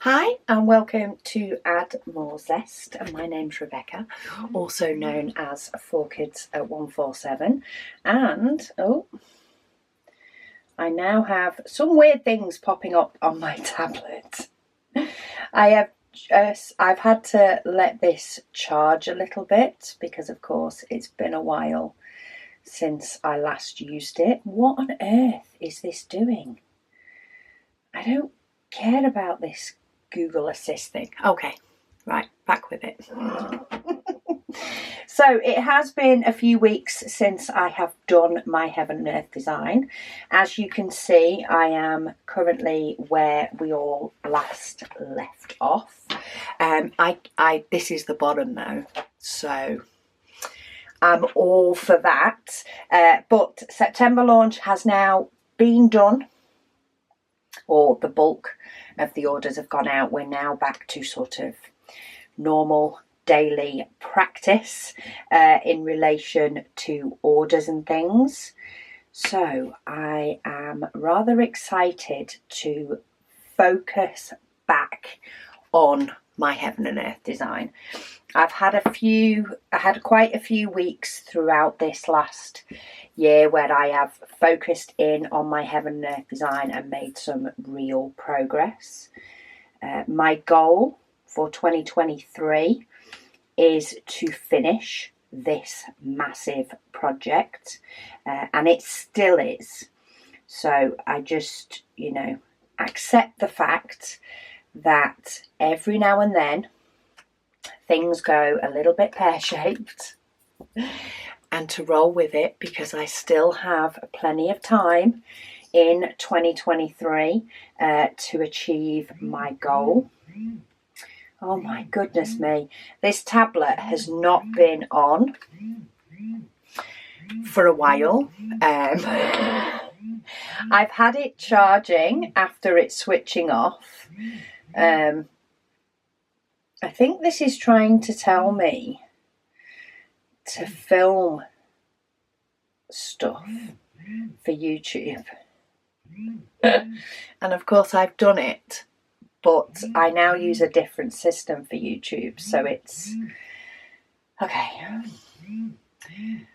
Hi and welcome to Add More Zest, and my name's Rebecca, also known as 4Kids at 147, and I now have some weird things popping up on my tablet. I've had to let this charge a little bit because of course it's been a while since I last used it. What on earth is this doing? I don't care about this Google Assist thing. Okay, right, back with it. So it has been a few weeks since I have done my Heaven and Earth design. As you can see, I am currently where we all last left off. This is the bottom though, so I'm all for that. But September launch has now been done, or the bulk of the orders have gone out. We're now back to sort of normal daily practice in relation to orders and things. So I am rather excited to focus back on my Heaven and Earth design. I had quite a few weeks throughout this last year where I have focused in on my Heaven and Earth design and made some real progress. My goal for 2023 is to finish this massive project, and it still is. So I just, accept the fact that every now and then things go a little bit pear-shaped, and to roll with it because I still have plenty of time in 2023 to achieve my goal. Oh my goodness me, this tablet has not been on for a while. I've had it charging after it's switching off. I think this is trying to tell me to film stuff for YouTube. And of course I've done it, but I now use a different system for YouTube, so it's okay.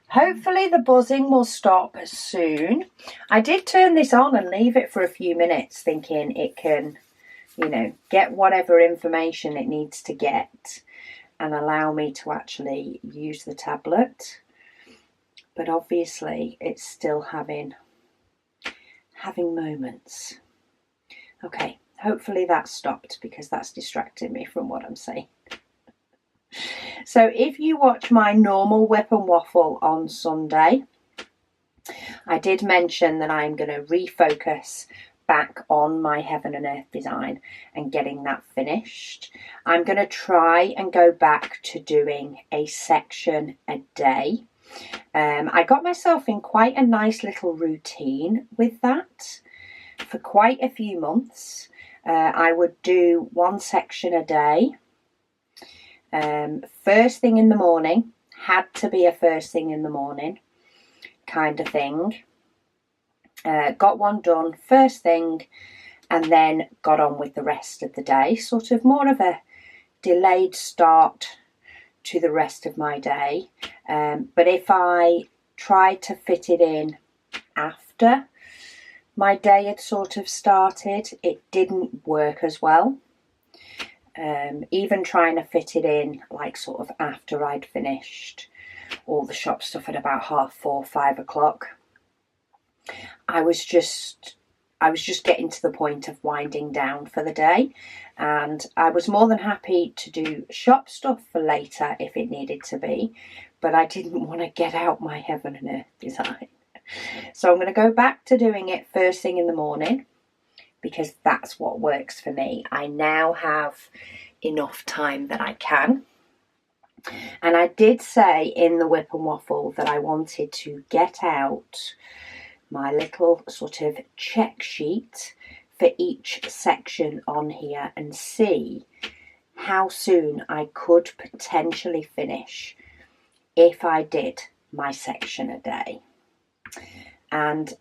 Hopefully the buzzing will stop soon. I did turn this on and leave it for a few minutes thinking it can, get whatever information it needs to get and allow me to actually use the tablet. But obviously it's still having moments. Okay, hopefully that stopped because that's distracting me from what I'm saying. So if you watch my normal WIP and Waffle on Sunday, I did mention that I'm going to refocus back on my Heaven and Earth design and getting that finished. I'm going to try and go back to doing a section a day. I got myself in quite a nice little routine with that for quite a few months. I would do one section a day. First thing in the morning, had to be a first thing in the morning kind of thing. Got one done first thing and then got on with the rest of the day. Sort of more of a delayed start to the rest of my day. But if I tried to fit it in after my day had sort of started, it didn't work as well. Even trying to fit it in like sort of after I'd finished all the shop stuff at about 4:30, 5 o'clock, I was just getting to the point of winding down for the day, and I was more than happy to do shop stuff for later if it needed to be, but I didn't want to get out my Heaven and Earth design. So I'm going to go back to doing it first thing in the morning because that's what works for me. I now have enough time that I can. And I did say in the WIP and Waffle that I wanted to get out my little sort of check sheet for each section on here and see how soon I could potentially finish if I did my section a day. And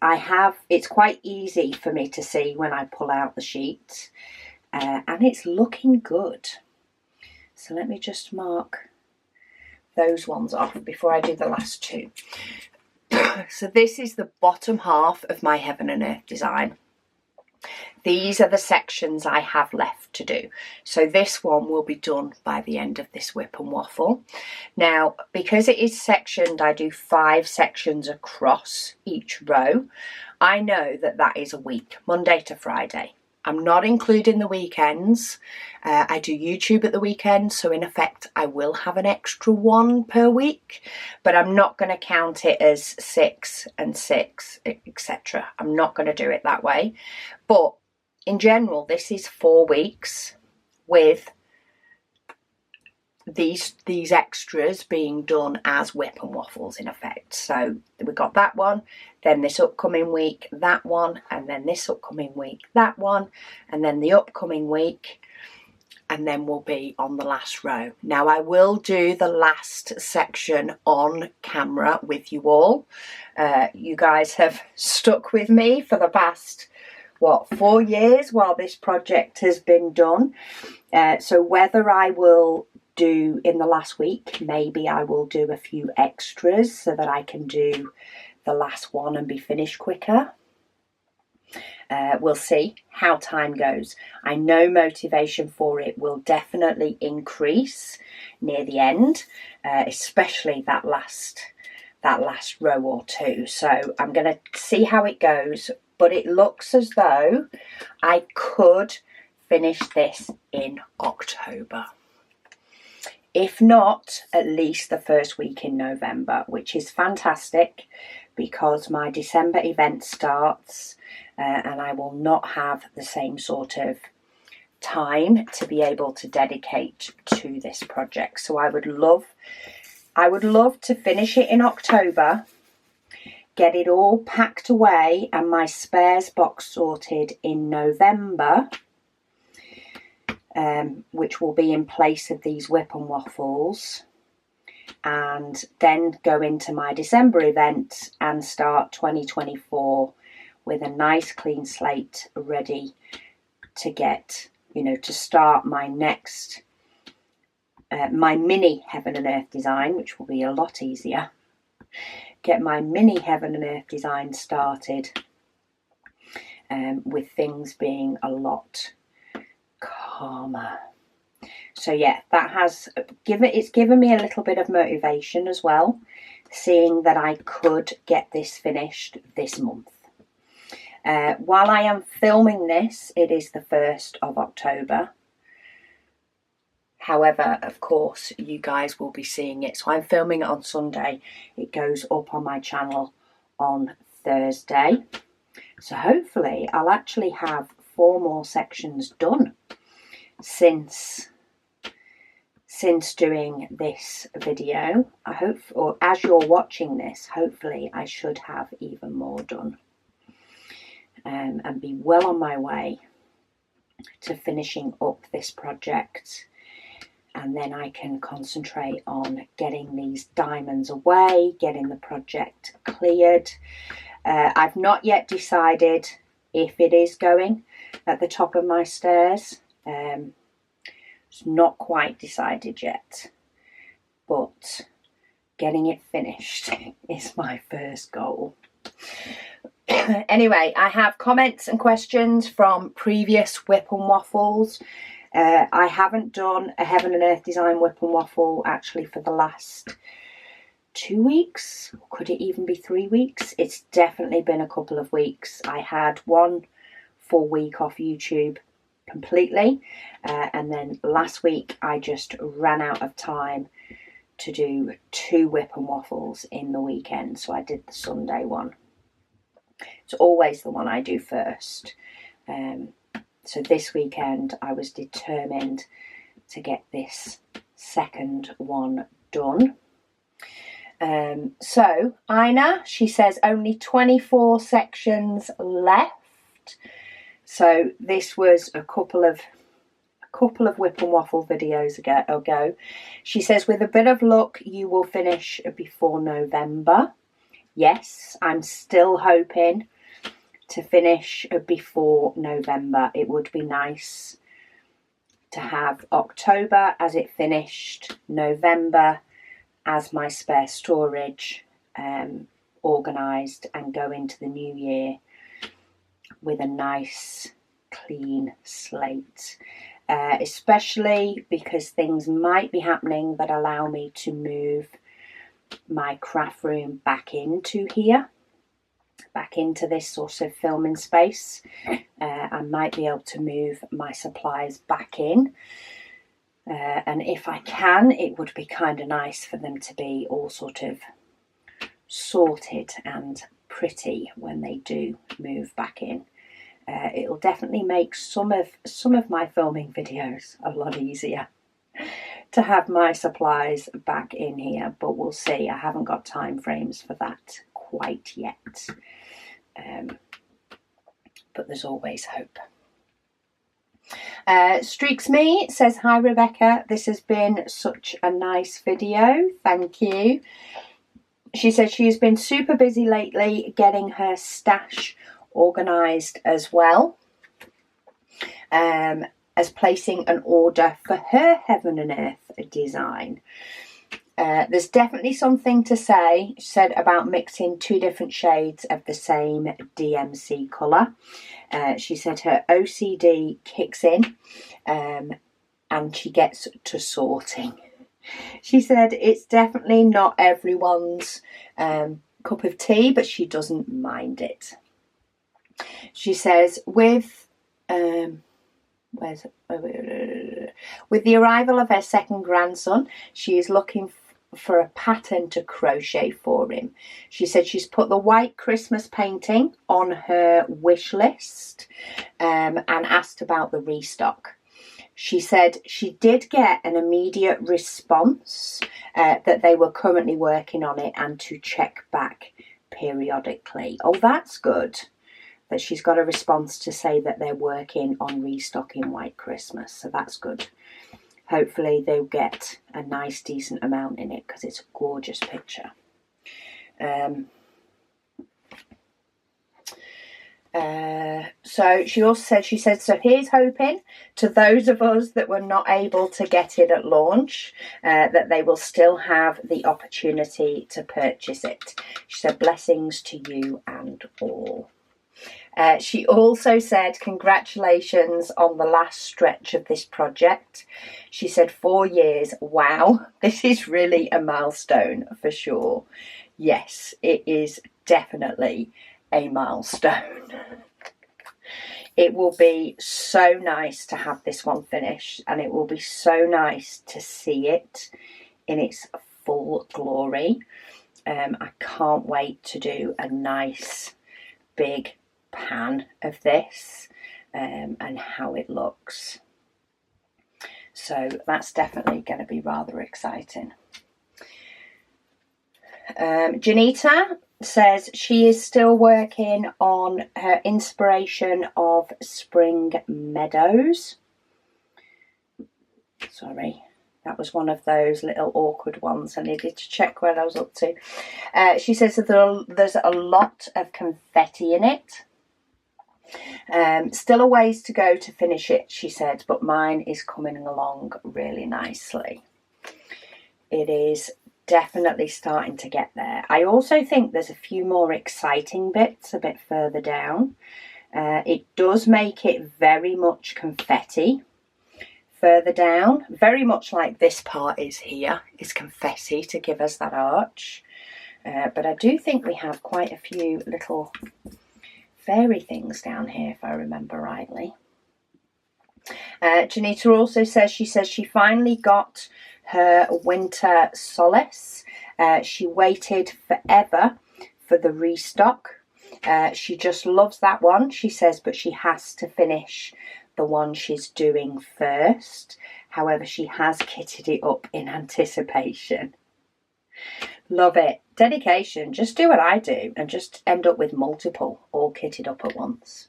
it's quite easy for me to see when I pull out the sheet. and it's looking good. So let me just mark those ones off before I do the last two. So this is the bottom half of my Heaven and Earth design. These are the sections I have left to do. So this one will be done by the end of this WIP and Waffle. Now, because it is sectioned, I do 5 sections across each row. I know that that is a week, Monday to Friday. I'm not including the weekends. I do YouTube at the weekend, so in effect I will have an extra one per week, but I'm not going to count it as 6 and 6, etc. I'm not going to do it that way. But in general, this is 4 weeks with these extras being done as WIP and Waffles in effect. So we got that one, then this upcoming week, that one, and then this upcoming week, that one, and then the upcoming week, and then we'll be on the last row. Now I will do the last section on camera with you all. You guys have stuck with me for the past, 4 years while this project has been done. So whether I will do in the last week, maybe I will do a few extras so that I can do the last one and be finished quicker. We'll see how time goes. I know motivation for it will definitely increase near the end, especially that last row or two. So I'm going to see how it goes, but it looks as though I could finish this in October. If not, at least the first week in November, which is fantastic because my December event starts and I will not have the same sort of time to be able to dedicate to this project. So I would love to finish it in October, get it all packed away and my spares box sorted in November, which will be in place of these WIP and Waffles, and then go into my December event and start 2024 with a nice clean slate ready to get, to start my next, my mini Heaven and Earth design, which will be a lot easier. Get my mini Heaven and Earth design started with things being a lot calmer. So yeah, that has given me a little bit of motivation as well, seeing that I could get this finished this month. While I am filming this, it is the 1st of October. However, of course, you guys will be seeing it. So I'm filming it on Sunday. It goes up on my channel on Thursday. So hopefully I'll actually have 4 more sections done since doing this video. I hope, or as you're watching this, hopefully I should have even more done and be well on my way to finishing up this project, and then I can concentrate on getting these diamonds away, getting the project cleared. I've not yet decided if it is going at the top of my stairs. It's not quite decided yet, but getting it finished is my first goal. Anyway, I have comments and questions from previous WIP and Waffles. I haven't done a Heaven and Earth design WIP and Waffle actually for the last 2 weeks. Could it even be 3 weeks? It's definitely been a couple of weeks. I had 1 full week off YouTube completely, and then last week I just ran out of time to do 2 WIP and Waffles in the weekend, so I did the Sunday one. It's always the one I do first. So this weekend I was determined to get this second one done. So Ina, she says only 24 sections left. So this was a couple of WIP and Waffle videos ago. She says with a bit of luck you will finish before November. Yes, I'm still hoping to finish before November. It would be nice to have October as it finished, November as my spare storage, organised, and go into the new year with a nice clean slate. Especially because things might be happening that allow me to move my craft room back into here, back into this sort of filming space. I might be able to move my supplies back in, and if I can, it would be kind of nice for them to be all sort of sorted and pretty when they do move back in. It'll definitely make some of my filming videos a lot easier to have my supplies back in here, but we'll see. I haven't got time frames for that quite yet, but there's always hope. Streaks Me says, hi Rebecca, this has been such a nice video, thank you. She says she has been super busy lately getting her stash organised as well, as placing an order for her Heaven and Earth design. There's definitely something to say, she said, about mixing 2 different shades of the same DMC colour. She said her OCD kicks in, and she gets to sorting. She said it's definitely not everyone's cup of tea, but she doesn't mind it. She says with the arrival of her second grandson, she is looking for a pattern to crochet for him. She said she's put the white Christmas painting on her wish list, and asked about the restock. She said she did get an immediate response, that they were currently working on it and to check back periodically. Oh, that's good. That she's got a response to say that they're working on restocking White Christmas, so that's good. Hopefully they'll get a nice decent amount in it, because it's a gorgeous picture. So she also said, so here's hoping to those of us that were not able to get it at launch, that they will still have the opportunity to purchase it. She said, blessings to you and all. She also said, congratulations on the last stretch of this project. She said 4 years. Wow, this is really a milestone for sure. Yes, it is definitely a milestone. It will be so nice to have this one finished, and it will be so nice to see it in its full glory. I can't wait to do a nice big pan of this, and how it looks. So that's definitely going to be rather exciting. Janita says she is still working on her inspiration of Spring Meadows. Sorry, that was one of those little awkward ones. I needed to check where I was up to. She says that there's a lot of confetti in it. Still a ways to go to finish it, she said, but mine is coming along really nicely. It is definitely starting to get there. I also think there's a few more exciting bits a bit further down. It does make it very much confetti further down, very much like this part is here, is confetti to give us that arch. But I do think we have quite a few little fairy things down here, if I remember rightly. Janita also says she finally got her winter solace. She waited forever for the restock. She just loves that one, she says, but she has to finish the one she's doing first. However, she has kitted it up in anticipation. Love it. Dedication. Just do what I do and just end up with multiple all kitted up at once.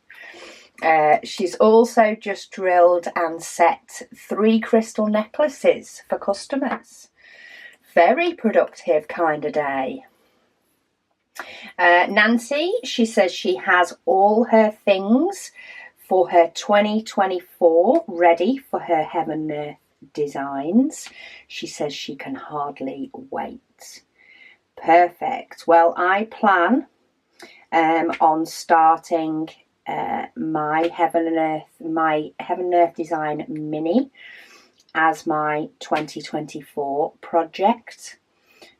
She's also just drilled and set 3 crystal necklaces for customers. Very productive kind of day. Nancy, she says she has all her things for her 2024 ready for her Heaven and Earth designs. She says she can hardly wait. Perfect. Well, I plan on starting my Heaven and Earth design mini as my 2024 project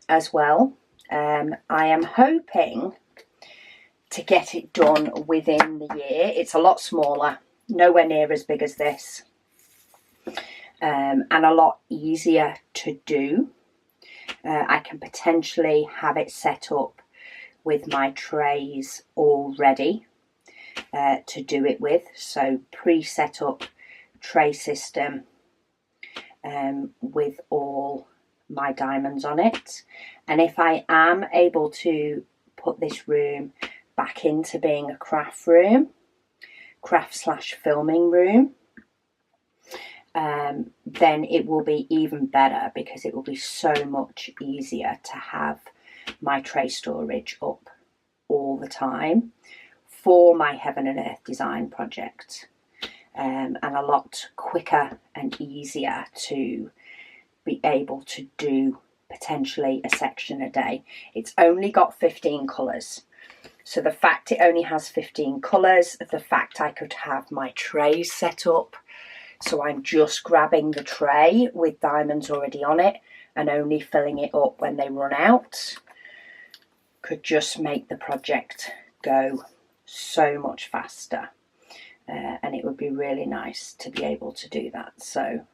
as well. I am hoping to get it done within the year. It's a lot smaller, nowhere near as big as this, and a lot easier to do. I can potentially have it set up with my trays already to do it with. So pre-set up tray system with all my diamonds on it. And if I am able to put this room back into being a craft / filming room, then it will be even better, because it will be so much easier to have my tray storage up all the time for my Heaven and Earth design project, and a lot quicker and easier to be able to do potentially a section a day. It's only got 15 colours. So the fact it only has 15 colours, the fact I could have my trays set up, so I'm just grabbing the tray with diamonds already on it and only filling it up when they run out, could just make the project go so much faster. And it would be really nice to be able to do that. So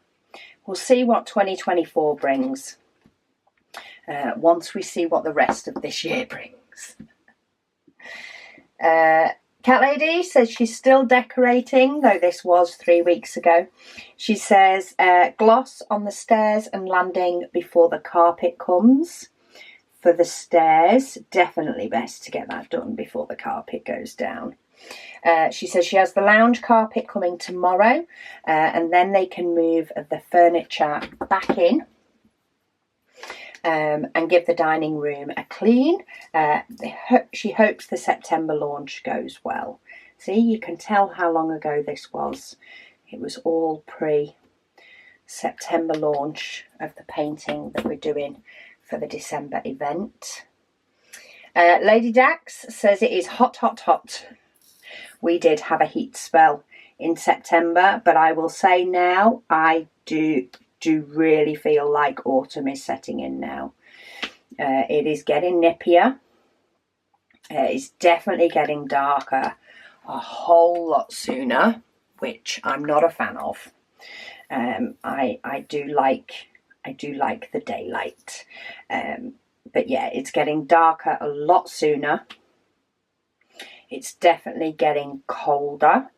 we'll see what 2024 brings once we see what the rest of this year brings. Cat Lady says she's still decorating, though this was 3 weeks ago. She says gloss on the stairs and landing before the carpet comes. For the stairs, definitely best to get that done before the carpet goes down. She says she has the lounge carpet coming tomorrow, and then they can move the furniture back in and give the dining room a clean. She hopes the September launch goes well. See, you can tell how long ago this was. It was all pre-September launch of the painting that we're doing for the December event. Lady Dax says it is hot, hot, hot. We did have a heat spell in September, but I will say now I do really feel like autumn is setting in now. It is getting nippier. It's definitely getting darker a whole lot sooner, which I'm not a fan of. I do like the daylight, but yeah, it's getting darker a lot sooner. It's definitely getting colder.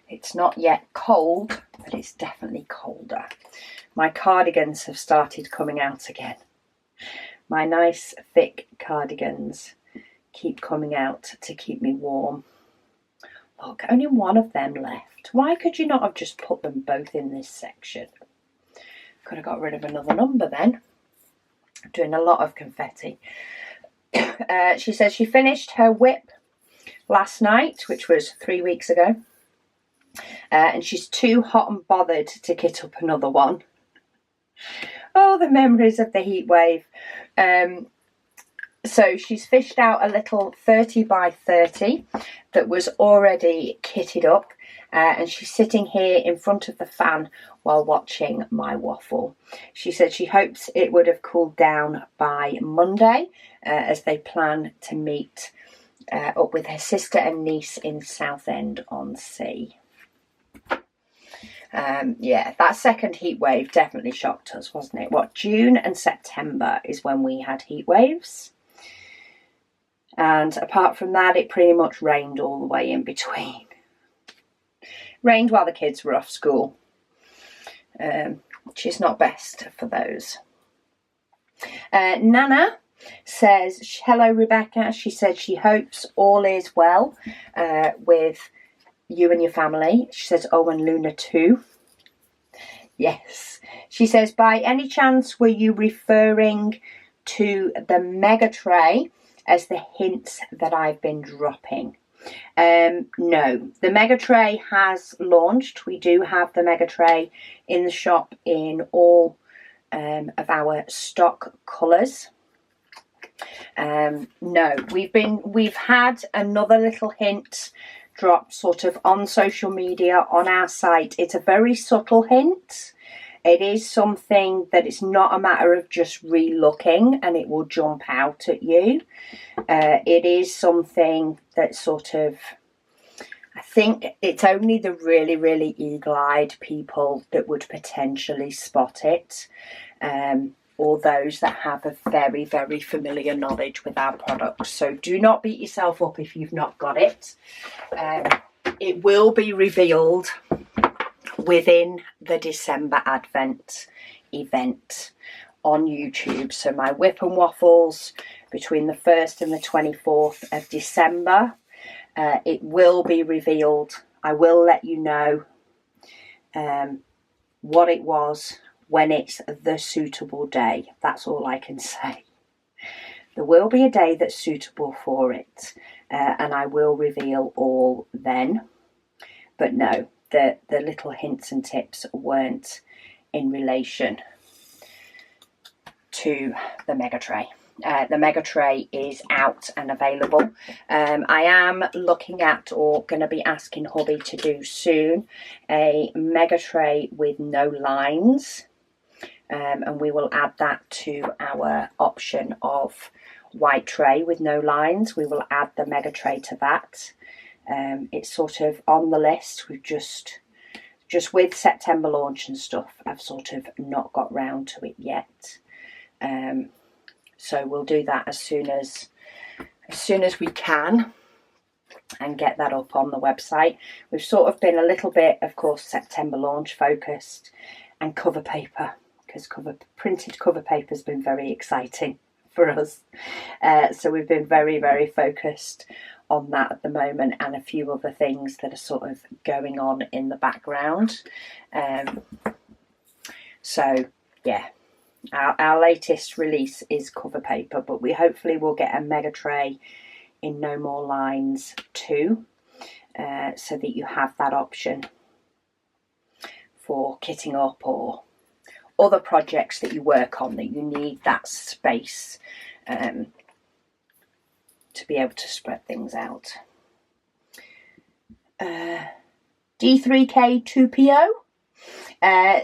It's not yet cold, but it's definitely colder. My cardigans have started coming out again. My nice thick cardigans keep coming out to keep me warm. Look, only one of them left. Why could you not have just put them both in this section? Could have got rid of another number then. I'm doing a lot of confetti. She says she finished her WIP last night, which was 3 weeks ago. And she's too hot and bothered to kit up another one. Oh, the memories of the heat wave. So she's fished out a little 30 by 30 that was already kitted up. And she's sitting here in front of the fan while watching my waffle. She said she hopes it would have cooled down by Monday, as they plan to meet up with her sister and niece in Southend-on-Sea. Yeah, that second heat wave definitely shocked us, wasn't it? What, June and September is when we had heat waves. And apart from that, it pretty much rained all the way in between. Rained while the kids were off school, which is not best for those. Nana says, hello Rebecca. She said she hopes all is well with you and your family. She says, oh, and Luna too. Yes. She says, by any chance were you referring to the mega tray as the hints that I've been dropping? No, the Mega Tray has launched. We do have the Mega Tray in the shop in all of our stock colours. No, we've had another little hint drop sort of on social media, on our site. It's a very subtle hint. It is something that it's not a matter of just re-looking and it will jump out at you. It is something that sort of, I think it's only the really, really eagle-eyed people that would potentially spot it, or those that have a very, very familiar knowledge with our products. So do not beat yourself up if you've not got it. It will be revealed within the December Advent event on YouTube. So my WIP and Waffles between the 1st and the 24th of December. It will be revealed. I will let you know what it was when it's the suitable day. That's all I can say. There will be a day that's suitable for it, and I will reveal all then. But no, the little hints and tips weren't in relation to the Mega Tray. The Mega Tray is out and available. I am looking at, or going to be asking hubby to do soon, a Mega Tray with no lines. And we will add that to our option of white tray with no lines. We will add the Mega Tray to that. It's sort of on the list. We've just with September launch and stuff, I've sort of not got round to it yet. So we'll do that as soon as we can and get that up on the website. We've sort of been a little bit, of course, September launch focused, and cover paper, because printed cover paper has been very exciting for us. So we've been very, very focused on that at the moment, and a few other things that are sort of going on in the background. So yeah, our latest release is cover paper, but we hopefully will get a Mega Tray in no more lines too, so that you have that option for kitting up or other projects that you work on that you need that space to be able to spread things out. D3K2PO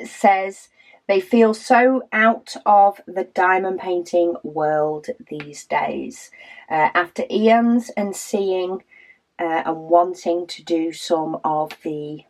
says they feel so out of the diamond painting world these days. After eons and seeing and wanting to do some of the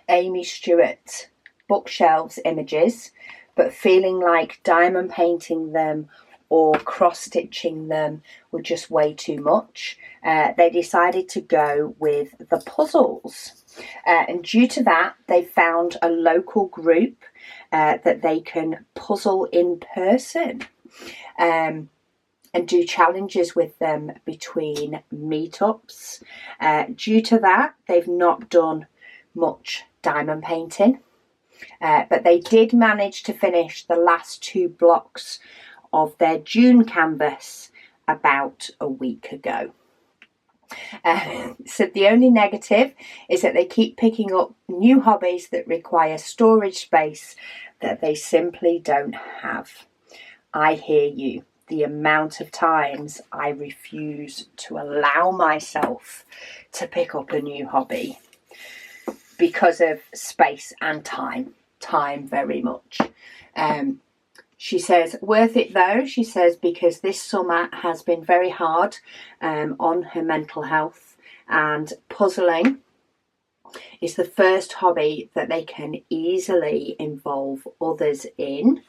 Amy Stewart bookshelves images, but feeling like diamond painting them or cross-stitching them were just way too much, they decided to go with the puzzles. And due to that, they found a local group that they can puzzle in person and do challenges with them between meetups. Due to that, they've not done much diamond painting, but they did manage to finish the last 2 blocks of their June canvas about a week ago. So the only negative is that they keep picking up new hobbies that require storage space that they simply don't have. I hear you. The amount of times I refuse to allow myself to pick up a new hobby because of space and time very much. She says, worth it though, she says, because this summer has been very hard on her mental health, and puzzling is the first hobby that they can easily involve others in.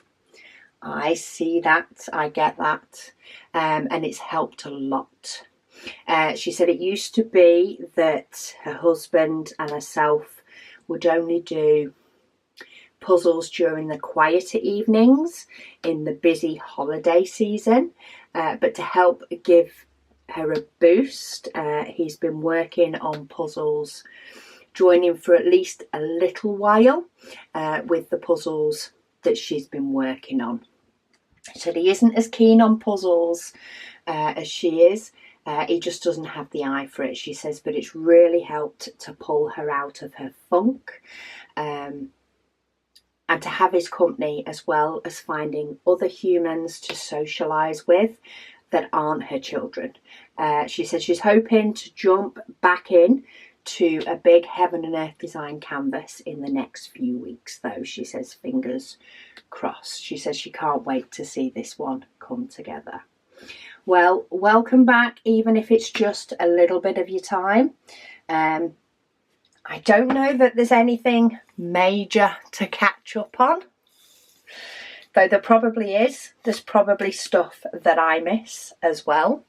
I see that, I get that, and it's helped a lot. She said it used to be that her husband and herself would only do puzzles during the quieter evenings in the busy holiday season, but to help give her a boost, he's been working on puzzles, joining for at least a little while with the puzzles that she's been working on. So he isn't as keen on puzzles as she is, He just doesn't have the eye for it, she says, but it's really helped to pull her out of her funk, and to have his company, as well as finding other humans to socialise with that aren't her children. She says she's hoping to jump back in to a big Heaven and Earth design canvas in the next few weeks, though. She says fingers crossed. She says she can't wait to see this one come together. Well, welcome back, even if it's just a little bit of your time. I don't know that there's anything major to catch up on, though there probably is. There's probably stuff that I miss as well.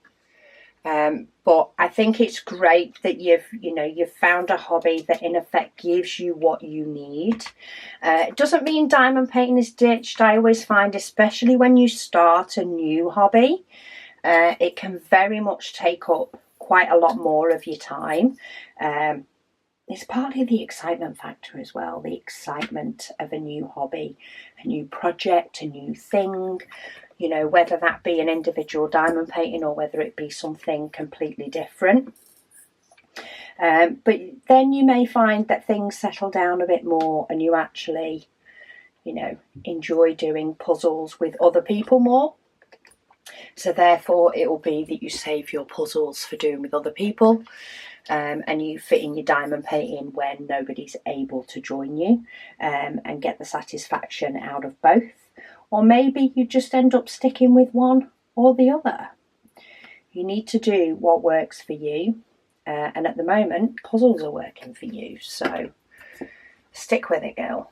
But I think it's great that you've found a hobby that in effect gives you what you need. It doesn't mean diamond painting is ditched. I always find, especially when you start a new hobby, it can very much take up quite a lot more of your time. It's partly the excitement factor as well, the excitement of a new hobby, a new project, a new thing, whether that be an individual diamond painting or whether it be something completely different. But then you may find that things settle down a bit more and you actually, enjoy doing puzzles with other people more. So therefore it will be that you save your puzzles for doing with other people, and you fit in your diamond painting when nobody's able to join you, and get the satisfaction out of both. Or maybe you just end up sticking with one or the other. You need to do what works for you, and at the moment puzzles are working for you, so stick with it, girl.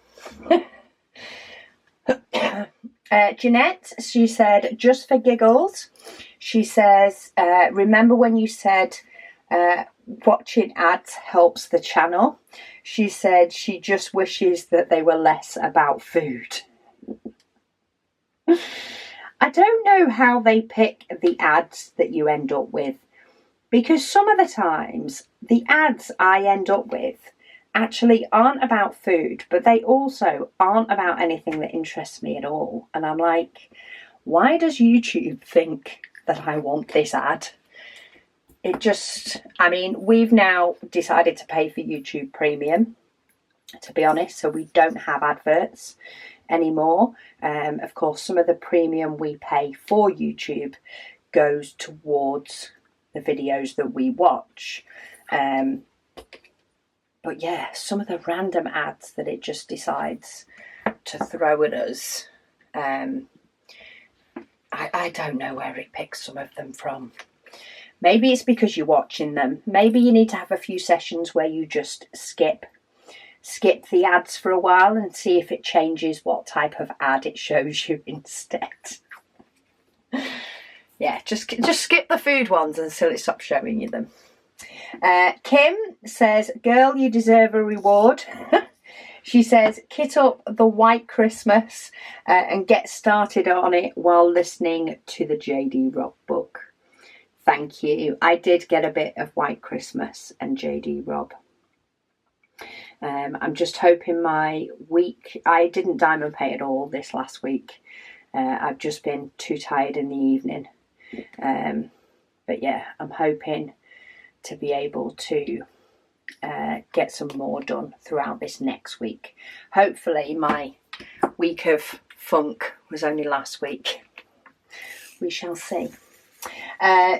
Jeanette, she said, just for giggles, she says, remember when you said watching ads helps the channel? She said she just wishes that they were less about food. I don't know how they pick the ads that you end up with, because some of the times the ads I end up with actually aren't about food, but they also aren't about anything that interests me at all. And I'm like, why does YouTube think that I want this ad? We've now decided to pay for YouTube Premium, to be honest, so we don't have adverts anymore. Of course, some of the premium we pay for YouTube goes towards the videos that we watch. But yeah, some of the random ads that it just decides to throw at us, I don't know where it picks some of them from. Maybe it's because you're watching them. Maybe you need to have a few sessions where you just skip the ads for a while and see if it changes what type of ad it shows you instead. Yeah, just skip the food ones until it stops showing you them. Kim says, girl, you deserve a reward. She says, kit up the White Christmas and get started on it while listening to the JD Rob book. Thank you. I did get a bit of White Christmas and JD Rob. I'm just hoping my week, I didn't diamond paint at all this last week. I've just been too tired in the evening. But yeah, I'm hoping to be able to get some more done throughout this next week. Hopefully my week of funk was only last week. We shall see.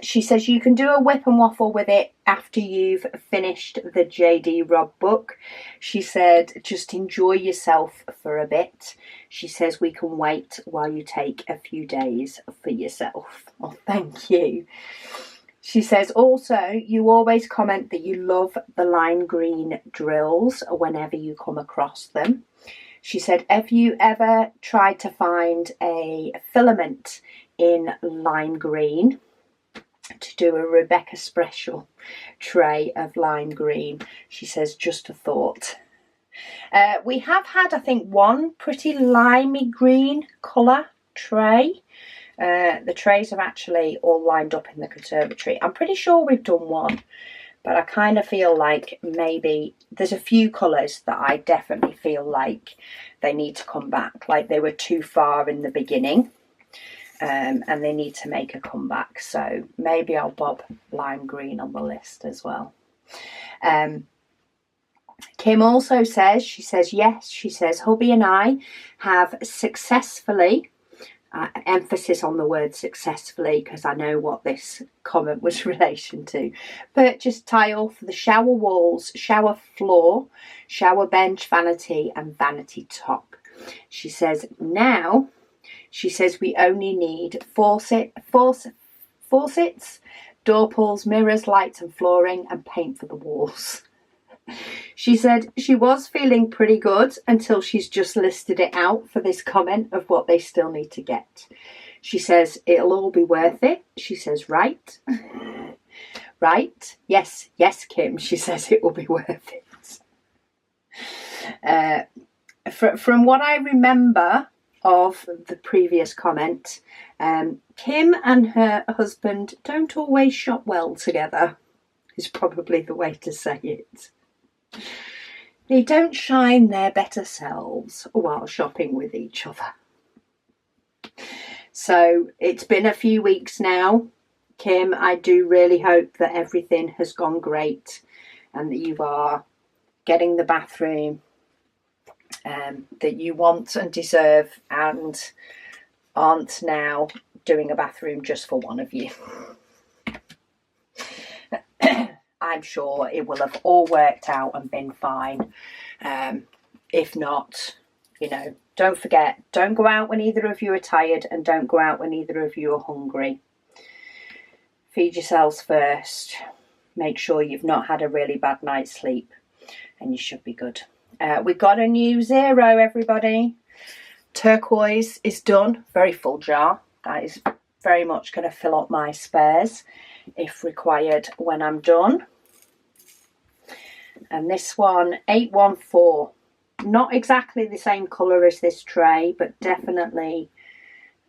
She says you can do a whip and waffle with it after you've finished the JD Rob book. She said just enjoy yourself for a bit. She says we can wait while you take a few days for yourself. Oh, thank you. She says also you always comment that you love the lime green drills whenever you come across them. She said, have you ever tried to find a filament in lime green to do a Rebecca special tray of lime green? She says, just a thought. We have had, I think, one pretty limey green colour tray. The trays are actually all lined up in the conservatory. I'm pretty sure we've done one, but I kind of feel like maybe there's a few colours that I definitely feel like they need to come back, like they were too far in the beginning. and they need to make a comeback. So maybe I'll bob lime green on the list as well. Kim also says, she says, yes, she says, hubby and I have successfully, emphasis on the word successfully because I know what this comment was relation to, purchased tile for the shower walls, shower floor, shower bench, vanity and vanity top. She says now, she says we only need faucets, door pulls, mirrors, lights and flooring and paint for the walls. She said she was feeling pretty good until she's just listed it out for this comment of what they still need to get. She says it'll all be worth it. She says, right. Right. Yes, Kim. She says it will be worth it. From what I remember of the previous comment, Kim and her husband don't always shop well together, is probably the way to say it. They don't shine their better selves while shopping with each other. So it's been a few weeks now. Kim, I do really hope that everything has gone great and that you are getting the bathroom that you want and deserve and aren't now doing a bathroom just for one of you. I'm sure it will have all worked out and been fine. If not, you know, don't forget, don't go out when either of you are tired and don't go out when either of you are hungry. Feed yourselves first. Make sure you've not had a really bad night's sleep and you should be good. We've got a new 0, everybody. Turquoise is done. Very full jar. That is very much going to fill up my spares if required when I'm done. And this one, 814, not exactly the same colour as this tray, but definitely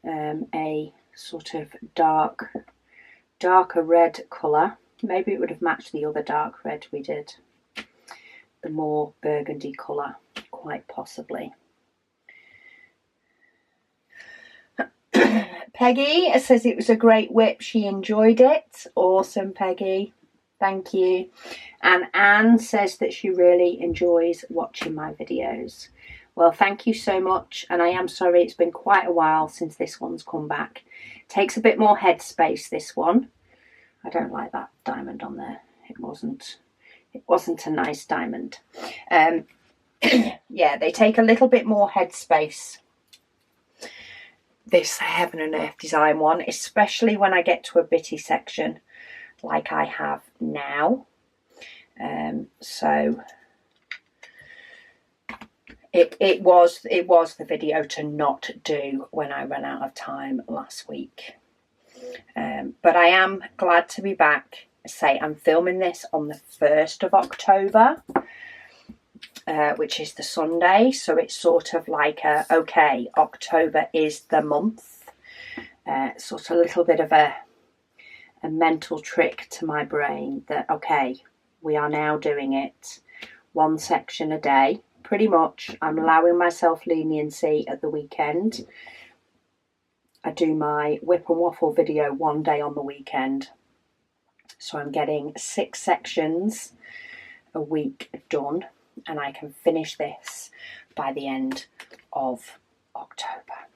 a sort of darker red colour. Maybe it would have matched the other dark red we did, the more burgundy colour, quite possibly. Peggy says it was a great whip. She enjoyed it. Awesome, Peggy. Thank you. And Anne says that she really enjoys watching my videos. Well, thank you so much. And I am sorry it's been quite a while since this one's come back. Takes a bit more headspace, this one. I don't like that diamond on there. It wasn't a nice diamond. Yeah, they take a little bit more headspace, this Heaven and Earth design one, especially when I get to a bitty section like I have now. So it was the video to not do when I ran out of time last week. But I am glad to be back. Say I'm filming this on the 1st of October, which is the Sunday, so it's sort of like okay, October is the month. Sort of a little bit of a mental trick to my brain that okay, we are now doing it one section a day. Pretty much, I'm allowing myself leniency at the weekend. I do my WIP and Waffle video one day on the weekend. So I'm getting 6 sections a week done and I can finish this by the end of October.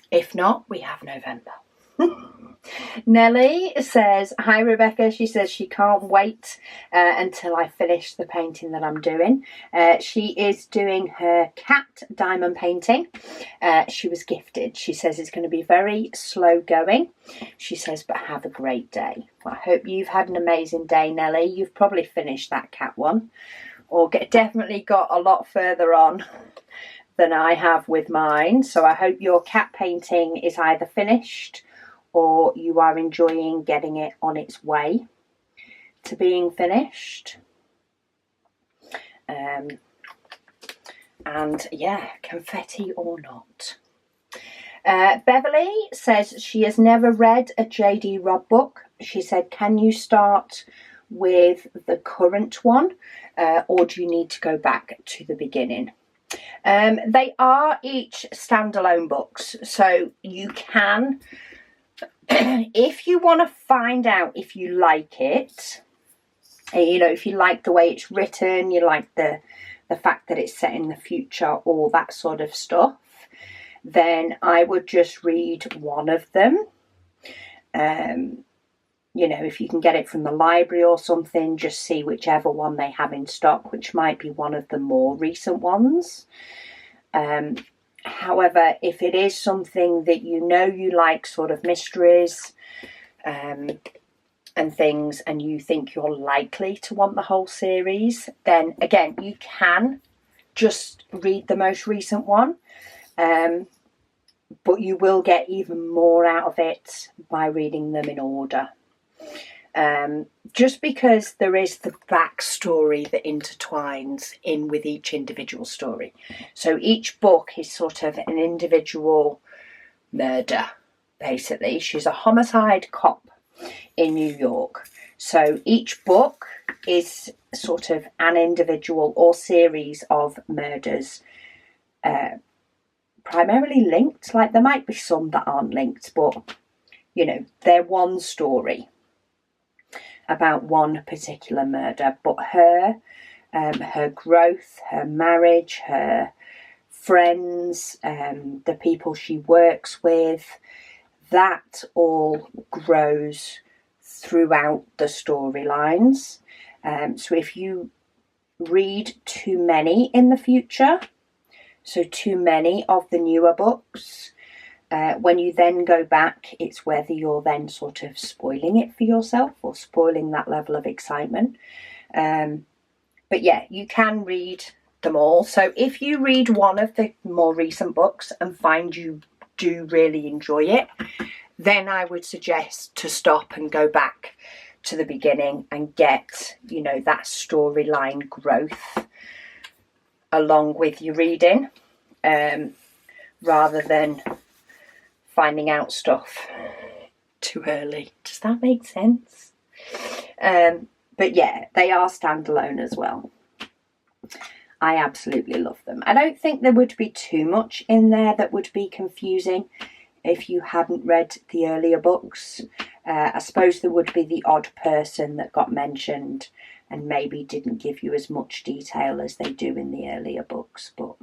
If not, we have November. Nellie says, hi Rebecca, she says she can't wait until I finish the painting that I'm doing. She is doing her cat diamond painting. She was gifted. She says it's going to be very slow going. She says, but have a great day. Well, I hope you've had an amazing day, Nellie. You've probably finished that cat one, or definitely got a lot further on than I have with mine. So I hope your cat painting is either finished or you are enjoying getting it on its way to being finished. And yeah, confetti or not. Beverly says she has never read a JD Robb book. She said, can you start with the current one or do you need to go back to the beginning? They are each standalone books, so you can, if you want to find out if you like it, you know, if you like the way it's written, you like the fact that it's set in the future, all that sort of stuff, then I would just read one of them. You know, if you can get it from the library or something, just see whichever one they have in stock, which might be one of the more recent ones. However, if it is something that you know you like, sort of mysteries and things, and you think you're likely to want the whole series, then again, you can just read the most recent one. But you will get even more out of it by reading them in order. Just because there is the backstory that intertwines in with each individual story. So each book is sort of an individual murder, basically. She's a homicide cop in New York. So each book is sort of an individual or series of murders, primarily linked. Like, there might be some that aren't linked, but, you know, they're one story about one particular murder. But her growth, her marriage, her friends, the people she works with, that all grows throughout the storylines. So if you read too many in the future, so too many of the newer books, when you then go back, it's whether you're then sort of spoiling it for yourself or spoiling that level of excitement. But yeah, you can read them all. So if you read one of the more recent books and find you do really enjoy it, then I would suggest to stop and go back to the beginning and get, you know, that storyline growth along with your reading, rather than finding out stuff too early. Does that make sense? But yeah, they are standalone as well. I absolutely love them. I don't think there would be too much in there that would be confusing if you hadn't read the earlier books. I suppose there would be the odd person that got mentioned and maybe didn't give you as much detail as they do in the earlier books, but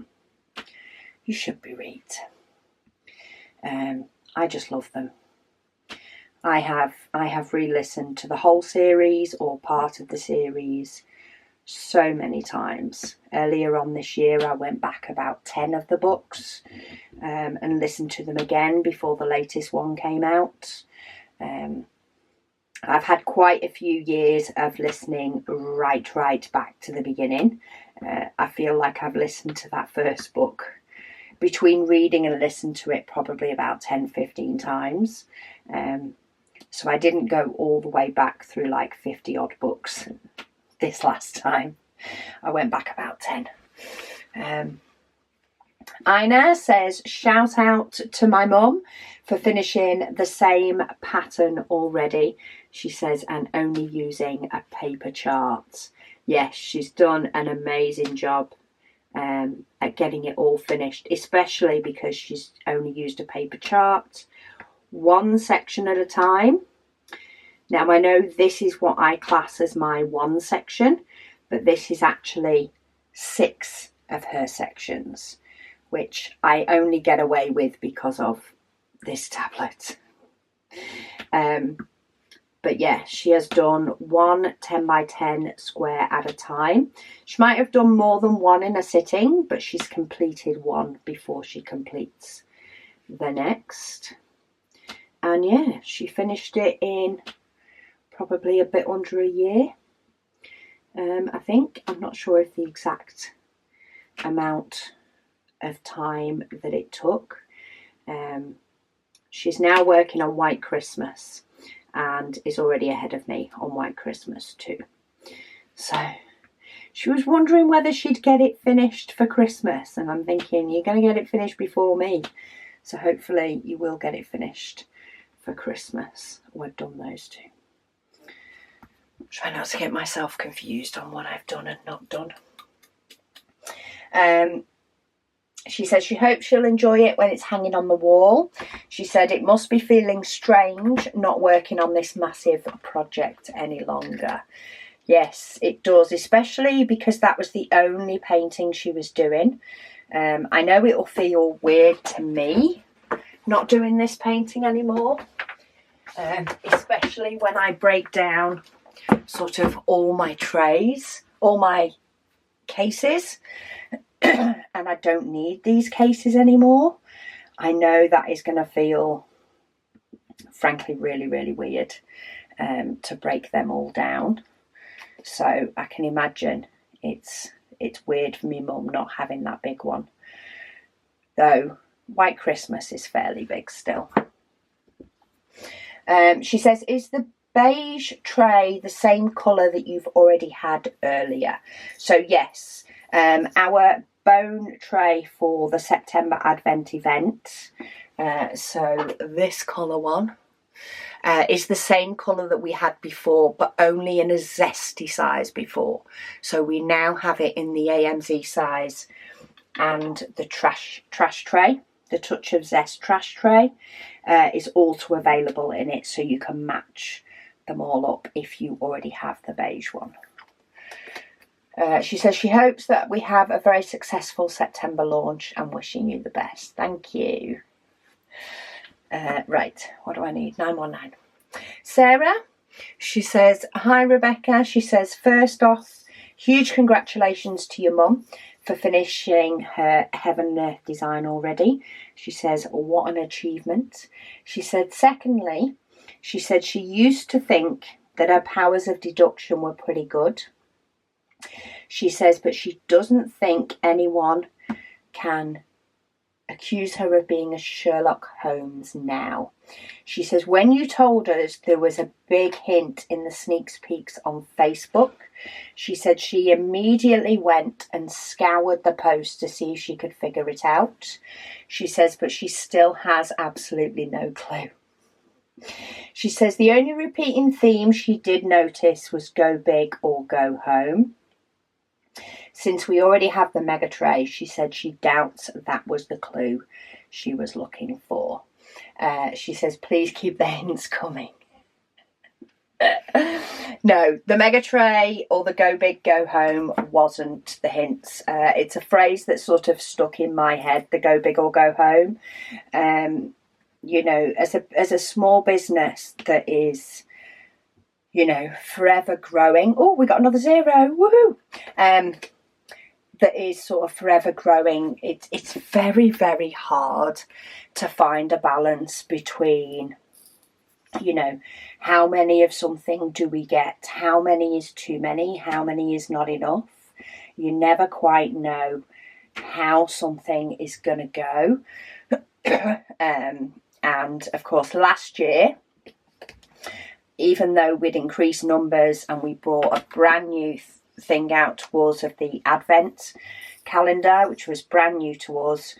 you should be read. I just love them. I have re-listened to the whole series or part of the series so many times. Earlier on this year, I went back about 10 of the books and listened to them again before the latest one came out. I've had quite a few years of listening right back to the beginning. I feel like I've listened to that first book between reading and listening to it probably about 10-15 times. So I didn't go all the way back through like 50 odd books this last time. I went back about 10. Ina says, shout out to my mum for finishing the same pattern already. She says, and only using a paper chart. Yes, she's done an amazing job at getting it all finished, especially because she's only used a paper chart, one section at a time. Now, I know this is what I class as my one section, but this is actually 6 of her sections, which I only get away with because of this tablet. But yeah, she has done one 10 by 10 square at a time. She might have done more than one in a sitting, but she's completed one before she completes the next. And yeah, she finished it in probably a bit under a year, I think. I'm not sure if the exact amount of time that it took. She's now working on White Christmas and is already ahead of me on White Christmas too. So she was wondering whether she'd get it finished for Christmas, and I'm thinking, you're going to get it finished before me, so hopefully you will get it finished for Christmas. We've done those two. Try not to get myself confused on what I've done and not done. She says she hopes she'll enjoy it when it's hanging on the wall. She said it must be feeling strange not working on this massive project any longer. Yes, it does, especially because that was the only painting she was doing. I know it'll feel weird to me not doing this painting anymore, especially when I break down sort of all my trays, all my cases, and I don't need these cases anymore. I know that is going to feel, frankly, really, really weird to break them all down. So I can imagine it's weird for me mum not having that big one. Though White Christmas is fairly big still. She says, is the beige tray the same colour that you've already had earlier? So yes, our bone tray for the September Advent event, so this colour one, is the same colour that we had before, but only in a zesty size before. So we now have it in the AMZ size, and the trash tray, the Touch of Zest trash tray, is also available in it, so you can match them all up if you already have the beige one. She says she hopes that we have a very successful September launch and wishing you the best. Thank you. Right, what do I need? 919. Sarah, she says, hi Rebecca. She says, first off, huge congratulations to your mum for finishing her Heaven and Earth design already. She says, what an achievement. She said, secondly, she said she used to think that her powers of deduction were pretty good. She says, but she doesn't think anyone can accuse her of being a Sherlock Holmes now. She says, when you told us there was a big hint in the sneak peeks on Facebook, she said she immediately went and scoured the post to see if she could figure it out. She says, but she still has absolutely no clue. She says the only repeating theme she did notice was go big or go home. Since we already have the mega tray, she said she doubts that was the clue she was looking for. She says, please keep the hints coming. No, the mega tray or the go big, go home wasn't the hints. It's a phrase that sort of stuck in my head, the go big or go home. You know, as a small business that is, you know, forever growing. Oh, we got another 0. Woohoo! That is sort of forever growing. It's very, very hard to find a balance between, you know, how many of something do we get? How many is too many? How many is not enough? You never quite know how something is going to go. And of course, last year, even though we'd increased numbers and we brought a brand new thing out to us of the Advent calendar, which was brand new to us,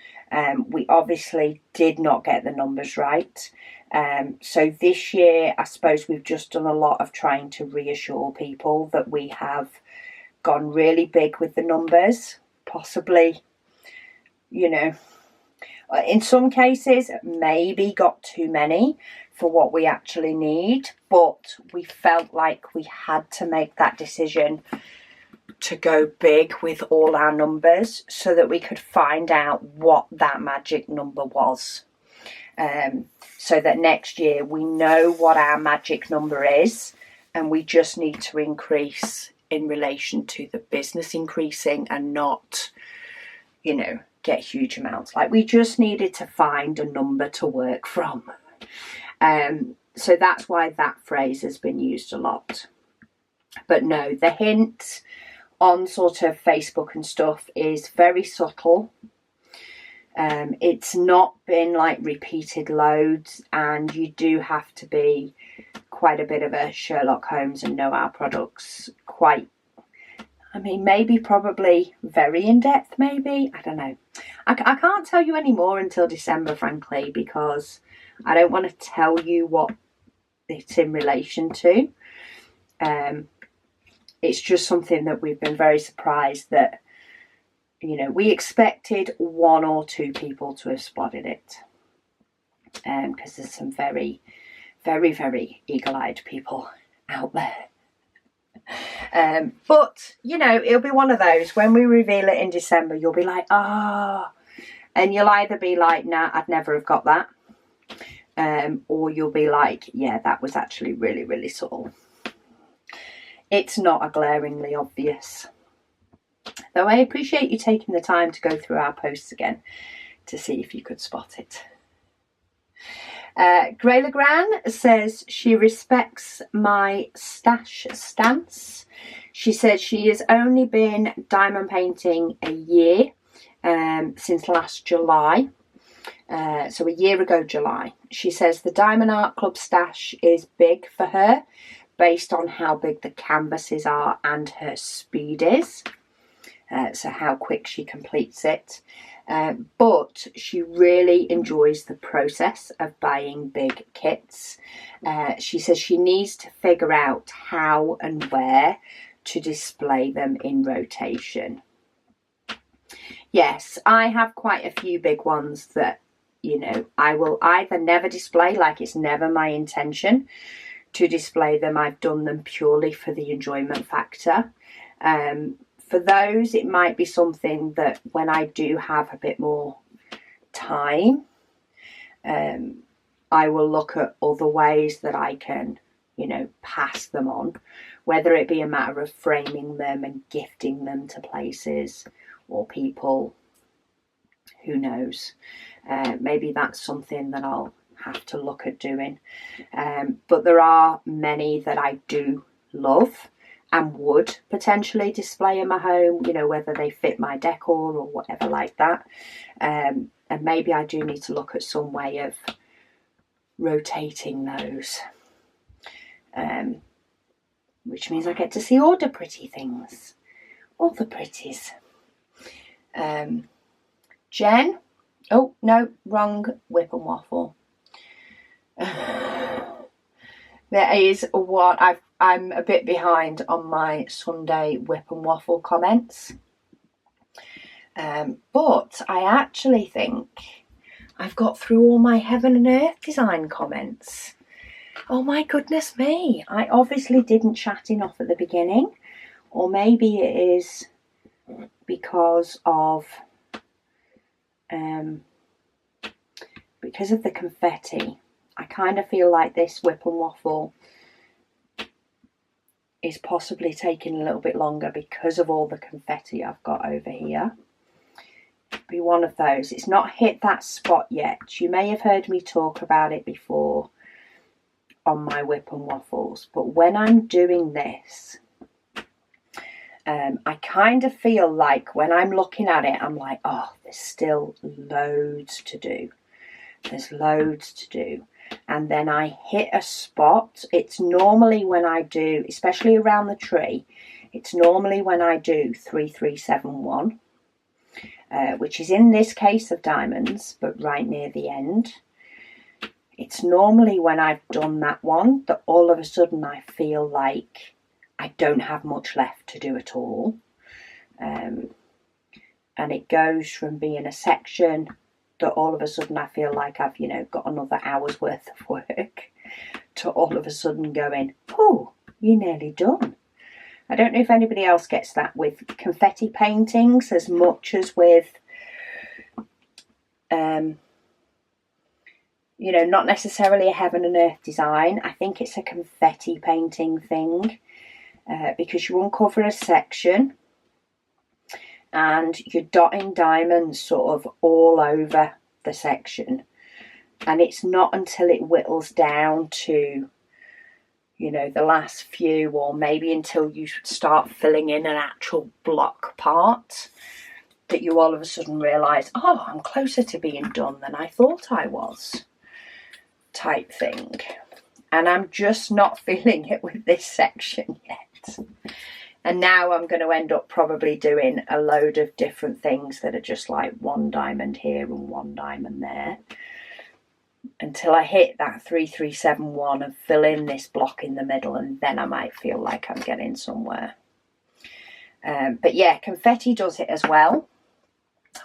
we obviously did not get the numbers right. So this year, I suppose we've just done a lot of trying to reassure people that we have gone really big with the numbers, possibly, you know, in some cases, maybe got too many for what we actually need, but we felt like we had to make that decision to go big with all our numbers so that we could find out what that magic number was. So that next year we know what our magic number is, and we just need to increase in relation to the business increasing and not, you know, get huge amounts. Like, we just needed to find a number to work from. So that's why that phrase has been used a lot. But no, the hint on sort of Facebook and stuff is very subtle. It's not been like repeated loads, and you do have to be quite a bit of a Sherlock Holmes and know our products quite, I mean, maybe probably very in depth, maybe, I don't know. I can't tell you any more until December, frankly, because I don't want to tell you what it's in relation to. It's just something that we've been very surprised that, you know, we expected 1 or 2 people to have spotted it, because there's some very, very, very eagle-eyed people out there. But, you know, it'll be one of those, when we reveal it in December, you'll be like, ah, and you'll either be like, nah, I'd never have got that, or you'll be like, yeah, that was actually really, really subtle. It's not a glaringly obvious. Though I appreciate you taking the time to go through our posts again to see if you could spot it. Grey Legrand says she respects my stash stance. She says she has only been diamond painting a year, since last July. So a year ago July. She says the Diamond Art Club stash is big for her based on how big the canvases are and her speed is. So how quick she completes it. But she really enjoys the process of buying big kits. She says she needs to figure out how and where to display them in rotation. Yes, I have quite a few big ones that, you know, I will either never display, like it's never my intention to display them. I've done them purely for the enjoyment factor. For those, it might be something that when I do have a bit more time, I will look at other ways that I can, you know, pass them on, whether it be a matter of framing them and gifting them to places or people, who knows. Maybe that's something that I'll have to look at doing. But there are many that I do love and would potentially display in my home, you know, whether they fit my decor or whatever like that. And maybe I do need to look at some way of rotating those. Which means I get to see all the pretty things. All the pretties. Jen. Oh, no, wrong WIP and Waffle. There is what I'm a bit behind on my Sunday WIP and Waffle comments. But I actually think I've got through all my Heaven and Earth design comments. Oh my goodness me. I obviously didn't chat enough at the beginning. Or maybe it is because of the confetti. I kind of feel like this WIP and Waffle is possibly taking a little bit longer because of all the confetti I've got over here. Be one of those. It's not hit that spot yet. You may have heard me talk about it before on my WIP and Waffles, but when I'm doing this, I kind of feel like when I'm looking at it, I'm like, oh, there's still loads to do. There's loads to do. And then I hit a spot. It's normally when I do, especially around the tree, it's normally when I do 3371, which is in this case of diamonds, but right near the end. It's normally when I've done that one that all of a sudden I feel like I don't have much left to do at all. And it goes from being a section that all of a sudden I feel like I've, you know, got another hour's worth of work, to all of a sudden going, oh, you're nearly done. I don't know if anybody else gets that with confetti paintings as much as with, you know, not necessarily a Heaven and Earth design. I think it's a confetti painting thing, because you uncover a section and you're dotting diamonds sort of all over the section, and it's not until it whittles down to, you know, the last few, or maybe until you start filling in an actual block part, that you all of a sudden realise, oh, I'm closer to being done than I thought I was, type thing. And I'm just not feeling it with this section yet. And now I'm going to end up probably doing a load of different things that are just like one diamond here and one diamond there, until I hit that 3371 and fill in this block in the middle, and then I might feel like I'm getting somewhere. But yeah, confetti does it as well.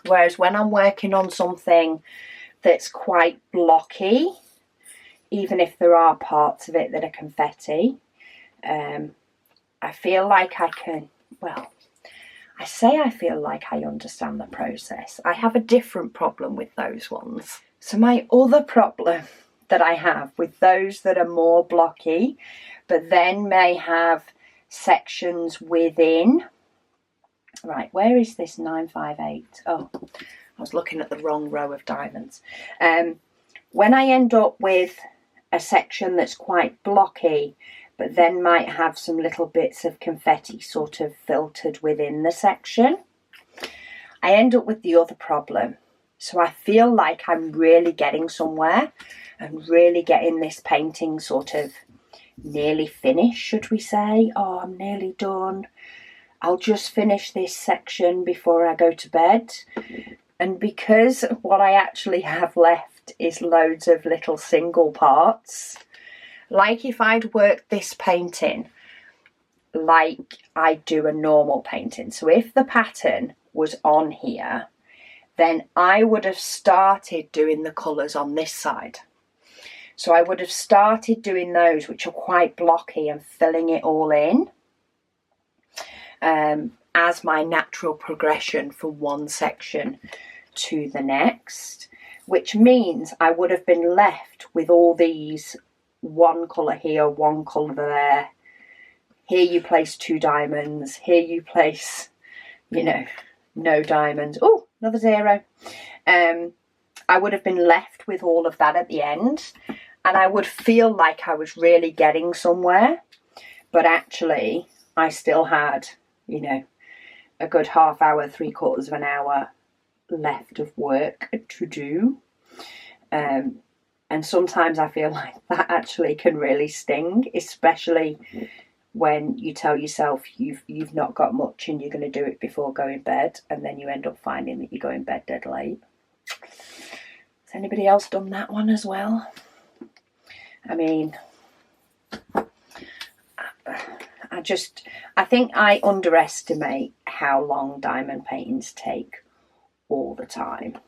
Whereas when I'm working on something that's quite blocky, even if there are parts of it that are confetti, I feel like I can, well, I say I feel like I understand the process. I have a different problem with those ones. So my other problem that I have with those that are more blocky, but then may have sections within. Right, where is this 958? Oh, I was looking at the wrong row of diamonds. When I end up with a section that's quite blocky, but then might have some little bits of confetti sort of filtered within the section, I end up with the other problem. So I feel like I'm really getting somewhere and really getting this painting sort of nearly finished, should we say. Oh, I'm nearly done. I'll just finish this section before I go to bed. And because what I actually have left is loads of little single parts, like if I'd worked this painting like I do a normal painting. So if the pattern was on here, then I would have started doing the colours on this side. So I would have started doing those which are quite blocky and filling it all in as my natural progression from one section to the next, which means I would have been left with all these one colour here, one colour there. Here you place 2 diamonds. Here you place, you know, no diamonds. Oh, another 0. I would have been left with all of that at the end, and I would feel like I was really getting somewhere, but actually I still had, you know, a good half hour, 3/4 of an hour left of work to do. And sometimes I feel like that actually can really sting, especially when you tell yourself you've not got much and you're going to do it before going to bed, and then you end up finding that you go in bed dead late. Has anybody else done that one as well? I mean, I think I underestimate how long diamond paintings take all the time.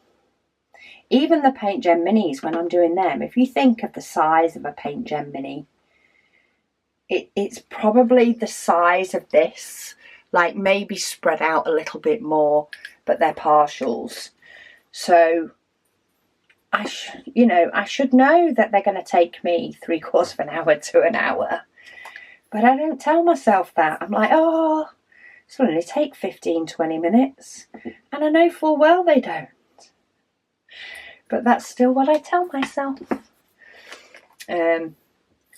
Even the Paint Gem Minis, when I'm doing them, if you think of the size of a Paint Gem Mini, it's probably the size of this, like maybe spread out a little bit more, but they're partials. So I should know that they're going to take me 3/4 of an hour to an hour. But I don't tell myself that. I'm like, oh, it's going to only take 15-20 minutes. And I know full well they don't. But that's still what I tell myself.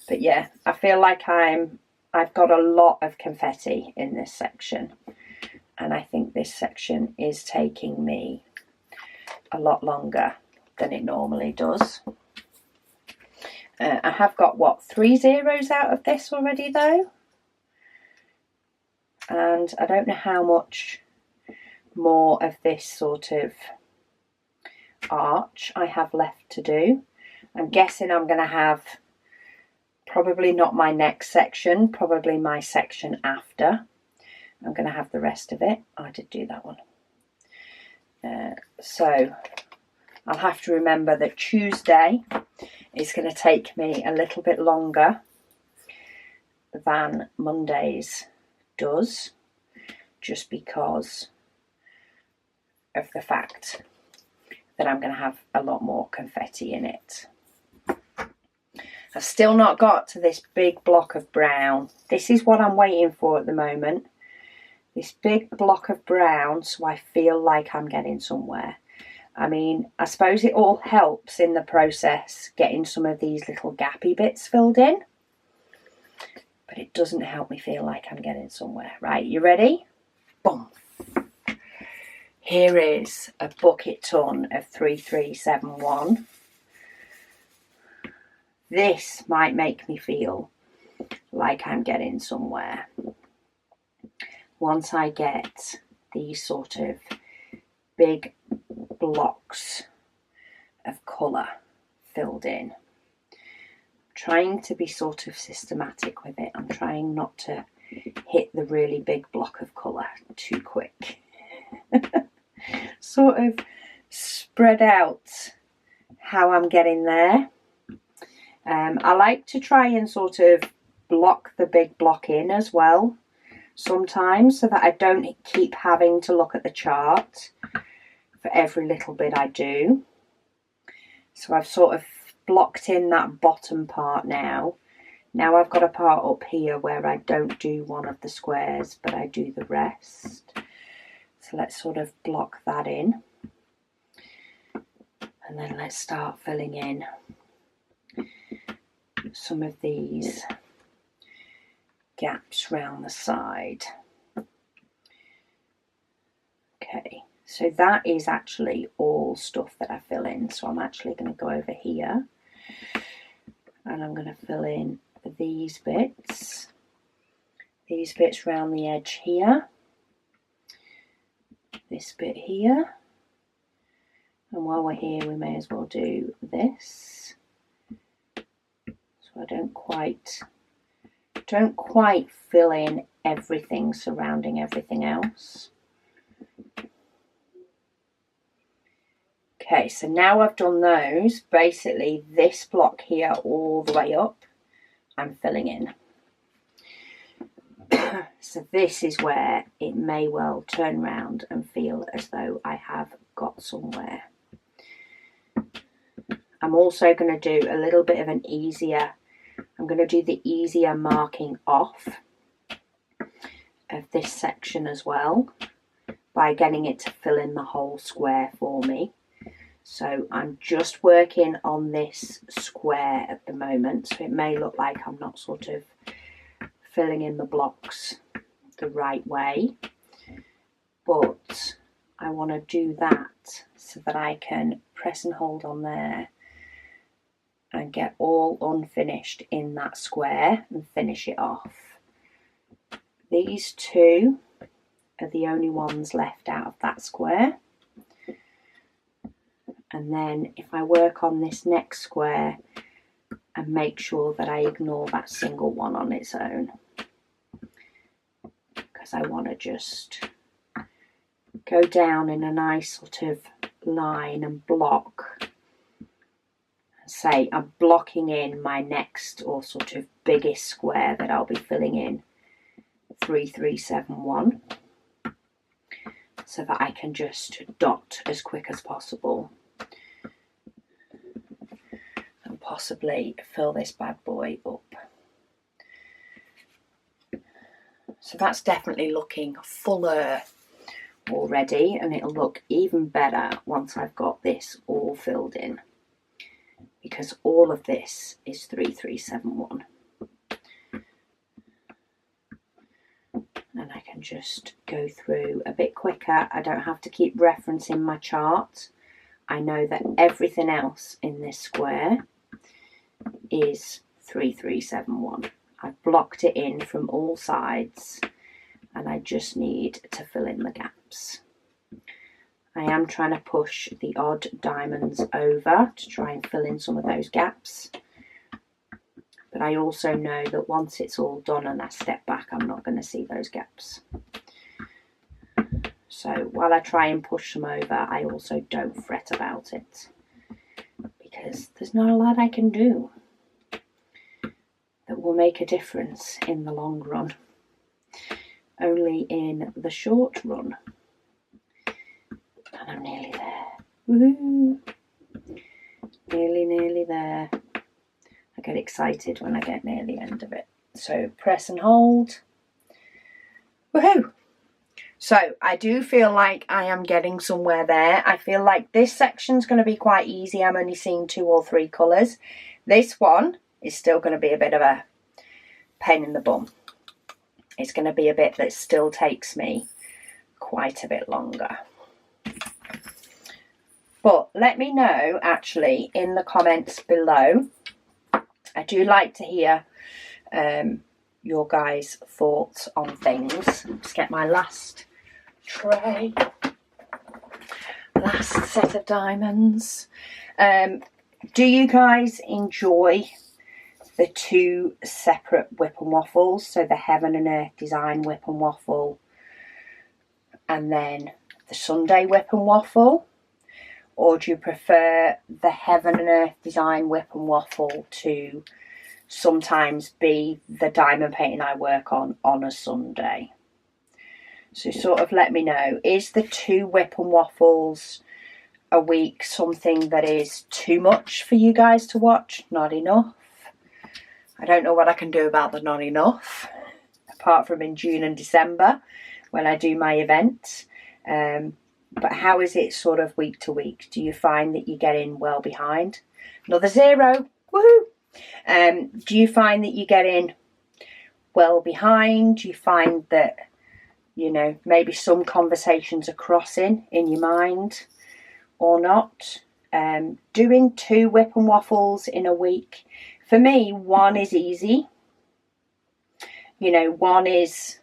But yeah, I feel like I've got a lot of confetti in this section. And I think this section is taking me a lot longer than it normally does. I have got, what, 3 zeros out of this already though? And I don't know how much more of this sort of arch I have left to do. I'm guessing I'm going to have probably not my next section, probably my section after. I'm going to have the rest of it. I did do that one. So I'll have to remember that Tuesday is going to take me a little bit longer than Monday's does, just because of the fact that I'm going to have a lot more confetti in it. I've still not got to this big block of brown. This is what I'm waiting for at the moment. This big block of brown, so I feel like I'm getting somewhere. I mean, I suppose it all helps in the process getting some of these little gappy bits filled in. But it doesn't help me feel like I'm getting somewhere. Right, you ready? Boom. Here is a bucket ton of 3371. This might make me feel like I'm getting somewhere. Once I get these sort of big blocks of colour filled in. I'm trying to be sort of systematic with it. I'm trying not to hit the really big block of colour too quick. sort of spread out how I'm getting there. I like to try and sort of block the big block in as well sometimes, so that I don't keep having to look at the chart for every little bit I do. So I've sort of blocked in that bottom part now. Now I've got a part up here where I don't do one of the squares, but I do the rest. So let's sort of block that in. And then let's start filling in some of these gaps round the side. Okay, so that is actually all stuff that I fill in. So I'm actually going to go over here and I'm going to fill in these bits round the edge here, this bit here, and while we're here we may as well do this, so I don't quite fill in everything surrounding everything else. Okay, so now I've done those, basically this block here all the way up I'm filling in. So this is where it may well turn round and feel as though I have got somewhere. I'm also going to do a little bit of an easier, I'm going to do the easier marking off of this section as well by getting it to fill in the whole square for me. So I'm just working on this square at the moment, so it may look like I'm not sort of filling in the blocks the right way, but I want to do that so that I can press and hold on there and get all unfinished in that square and finish it off. These two are the only ones left out of that square. And then if I work on this next square and make sure that I ignore that single one on its own, because I want to just go down in a nice sort of line and block. Say I'm blocking in my next or sort of biggest square that I'll be filling in 3371, so that I can just dot as quick as possible and possibly fill this bad boy up. So that's definitely looking fuller already, and it'll look even better once I've got this all filled in, because all of this is 3371. And I can just go through a bit quicker. I don't have to keep referencing my chart. I know that everything else in this square is 3371. I've blocked it in from all sides and I just need to fill in the gaps. I am trying to push the odd diamonds over to try and fill in some of those gaps. But I also know that once it's all done and I step back, I'm not going to see those gaps. So while I try and push them over, I also don't fret about it, because there's not a lot I can do that will make a difference in the long run, only in the short run. And I'm nearly there. Woohoo! Nearly there. I get excited when I get near the end of it. So press and hold. Woohoo! So I do feel like I am getting somewhere there. I feel like this section's going to be quite easy. I'm only seeing 2 or 3 colours. This one is still going to be a bit of a pain in the bum. It's going to be a bit that still takes me quite a bit longer. But let me know actually in the comments below. I do like to hear your guys' thoughts on things. Just get my last tray, last set of diamonds. Do you guys enjoy the 2 separate WIP and Waffles? So the Heaven and Earth Design WIP and Waffle, and then the Sunday WIP and Waffle, or do you prefer the Heaven and Earth Design WIP and Waffle to sometimes be the diamond painting I work on a Sunday? So sort of let me know, is the 2 WIP and Waffles a week something that is too much for you guys to watch? Not enough? I don't know what I can do about the not enough, apart from in June and December when I do my event. But how is it sort of week to week? Do you find that you're getting well behind? Another 0, woohoo! Do you find that you're getting well behind? Do you find that, you know, maybe some conversations are crossing in your mind or not? Doing 2 WIP and Waffles in a week, for me, 1 is easy. You know, 1 is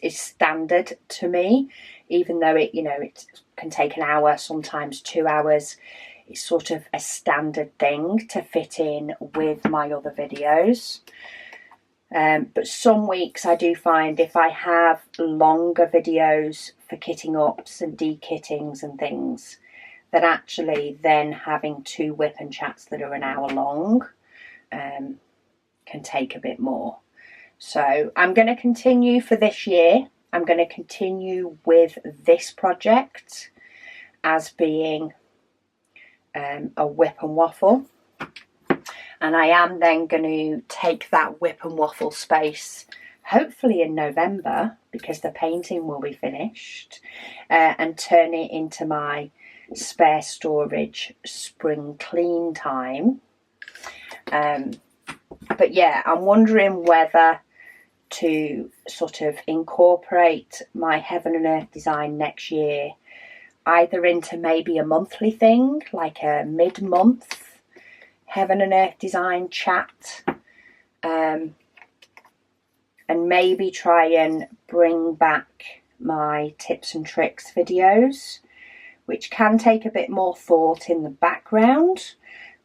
standard to me, even though it, you know, it can take an hour, sometimes 2 hours. It's sort of a standard thing to fit in with my other videos. But some weeks I do find if I have longer videos for kitting ups and de-kittings and things, that actually then having 2 WIP and chats that are an hour long can take a bit more. So I'm going to continue for this year. I'm going to continue with this project as being a WIP and Waffle. And I am then going to take that WIP and Waffle space, hopefully in November, because the painting will be finished, and turn it into my spare storage spring clean time. But yeah, I'm wondering whether to sort of incorporate my Heaven and Earth Design next year either into maybe a monthly thing, like a mid-month Heaven and Earth Design chat, and maybe try and bring back my tips and tricks videos, which can take a bit more thought in the background,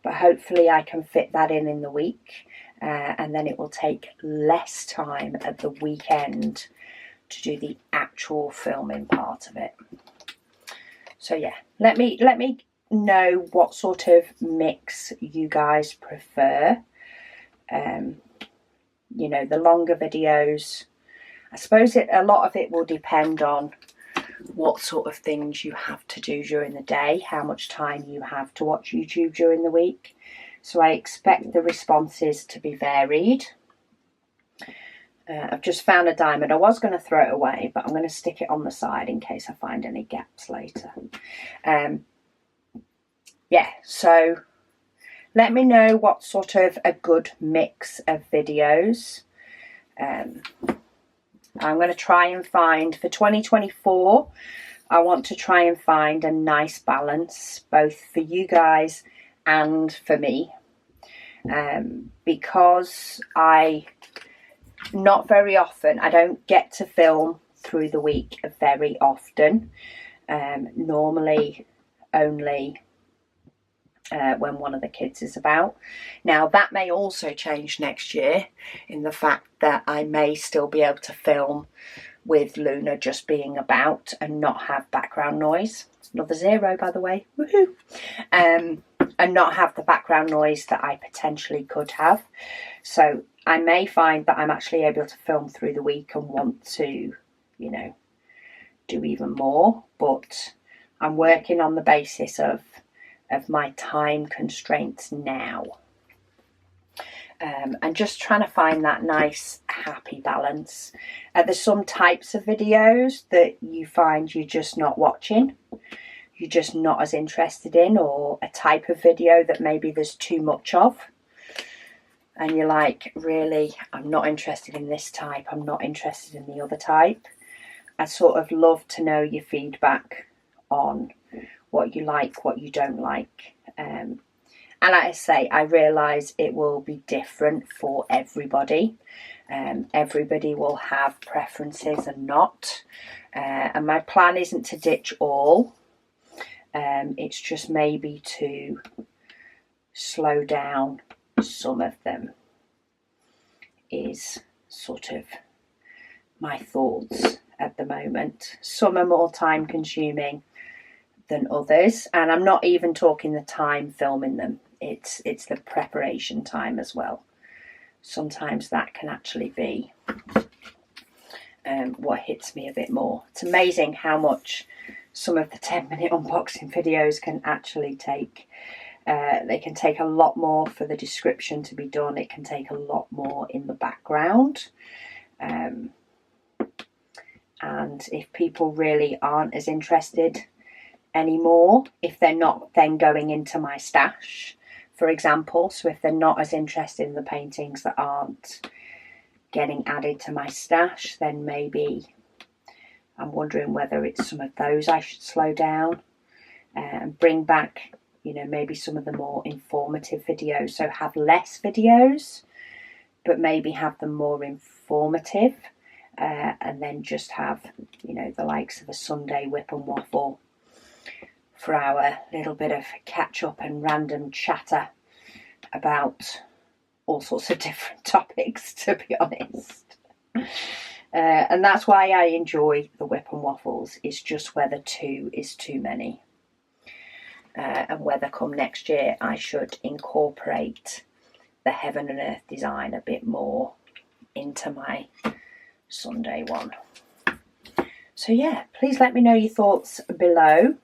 but hopefully I can fit that in the week, and then it will take less time at the weekend to do the actual filming part of it. So yeah, let me know what sort of mix you guys prefer. You know, the longer videos, I suppose a lot of it will depend on what sort of things you have to do during the day, how much time you have to watch YouTube during the week. So I expect the responses to be varied. I've just found a diamond. I was going to throw it away, but I'm going to stick it on the side in case I find any gaps later. Yeah, so let me know what sort of a good mix of videos. I'm going to try and find, for 2024, I want to try and find a nice balance, both for you guys and for me. Because not very often, I don't get to film through the week very often. Normally only when one of the kids is about. Now that may also change next year, in the fact that I may still be able to film with Luna just being about and not have background noise. Another 0, by the way, woohoo! And not have the background noise that I potentially could have. So I may find that I'm actually able to film through the week and want to, you know, do even more. But I'm working on the basis of my time constraints now. And just trying to find that nice, happy balance. There's some types of videos that you find you're just not watching. You're just not as interested in, or a type of video that maybe there's too much of. And you're like, really, I'm not interested in this type. I'm not interested in the other type. I sort of love to know your feedback on what you like, what you don't like. And like I say, I realise it will be different for everybody. Everybody will have preferences and not. And my plan isn't to ditch all. It's just maybe to slow down some of them, is sort of my thoughts. at the moment. Some are more time consuming than others, and I'm not even talking the time filming them. It's the preparation time as well. Sometimes that can actually be what hits me a bit more. It's amazing how much some of the 10-minute unboxing videos can actually take. They can take a lot more for the description to be done. It can take a lot more in the background. And if people really aren't as interested anymore, if they're not then going into my stash, for example, so if they're not as interested in the paintings that aren't getting added to my stash, then maybe I'm wondering whether it's some of those I should slow down and bring back, you know, maybe some of the more informative videos. So have less videos, but maybe have them more informative, and then just have, you know, the likes of a Sunday WIP and Waffle for our little bit of catch up and random chatter about all sorts of different topics, to be honest. And that's why I enjoy the WIP and Waffles. It's just whether 2 is too many. And whether come next year I should incorporate the Heaven and Earth design a bit more into my Sunday one. So yeah, please let me know your thoughts below.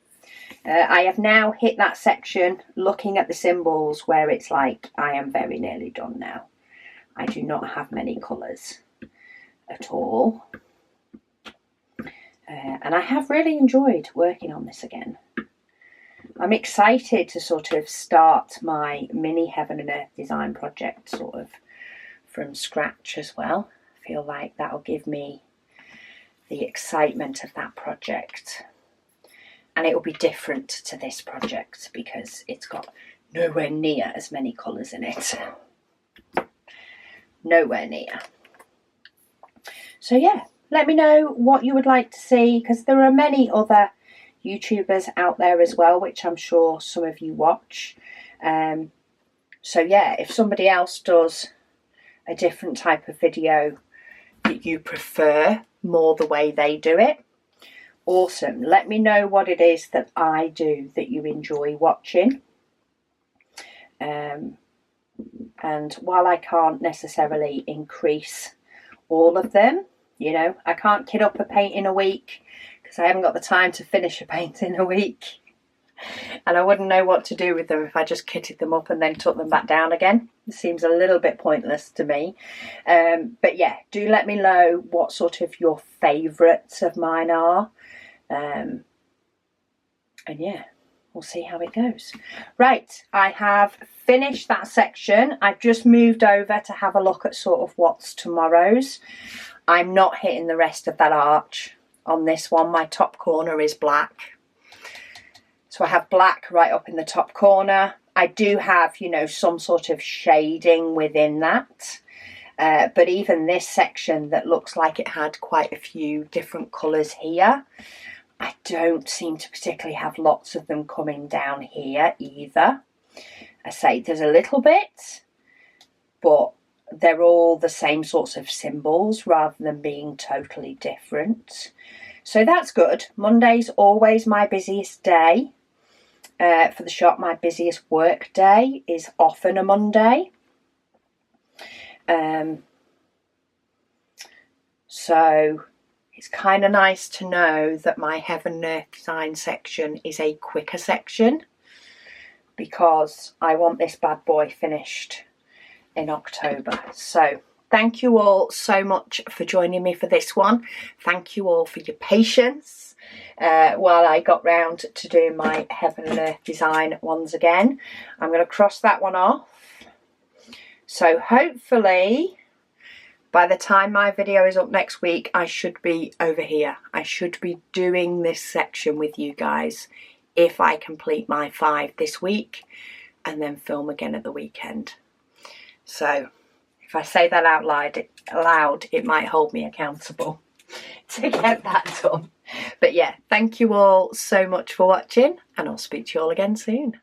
I have now hit that section looking at the symbols where it's like I am very nearly done now. I do not have many colours at all. And I have really enjoyed working on this again. I'm excited to sort of start my mini Heaven and Earth design project sort of from scratch as well. I feel like that'll give me the excitement of that project. And it will be different to this project because it's got nowhere near as many colours in it. Nowhere near. So yeah, let me know what you would like to see, because there are many other YouTubers out there as well, which I'm sure some of you watch. So yeah, if somebody else does a different type of video that you prefer more the way they do it, awesome. Let me know what it is that I do that you enjoy watching. And while I can't necessarily increase all of them, you know, I can't kit up a paint in a week because I haven't got the time to finish a paint in a week. And I wouldn't know what to do with them if I just kitted them up and then took them back down again. It seems a little bit pointless to me. But yeah, do let me know what sort of your favourites of mine are. And yeah, we'll see how it goes. Right, I have finished that section. I've just moved over to have a look at sort of what's tomorrow's. I'm not hitting the rest of that arch on this one. My top corner is black. So I have black right up in the top corner. I do have, you know, some sort of shading within that. But even this section that looks like it had quite a few different colours here, I don't seem to particularly have lots of them coming down here either. I say there's a little bit, but they're all the same sorts of symbols rather than being totally different. So that's good. Monday's always my busiest day. For the shop, my busiest work day is often a Monday. So it's kind of nice to know that my Heaven and Earth design section is a quicker section, because I want this bad boy finished in October. So thank you all so much for joining me for this one. Thank you all for your patience while I got round to doing my Heaven and Earth design ones again. I'm going to cross that one off. So hopefully by the time my video is up next week, I should be over here. I should be doing this section with you guys if I complete my 5 this week and then film again at the weekend. So if I say that out loud, it might hold me accountable to get that done. But yeah, thank you all so much for watching, and I'll speak to you all again soon.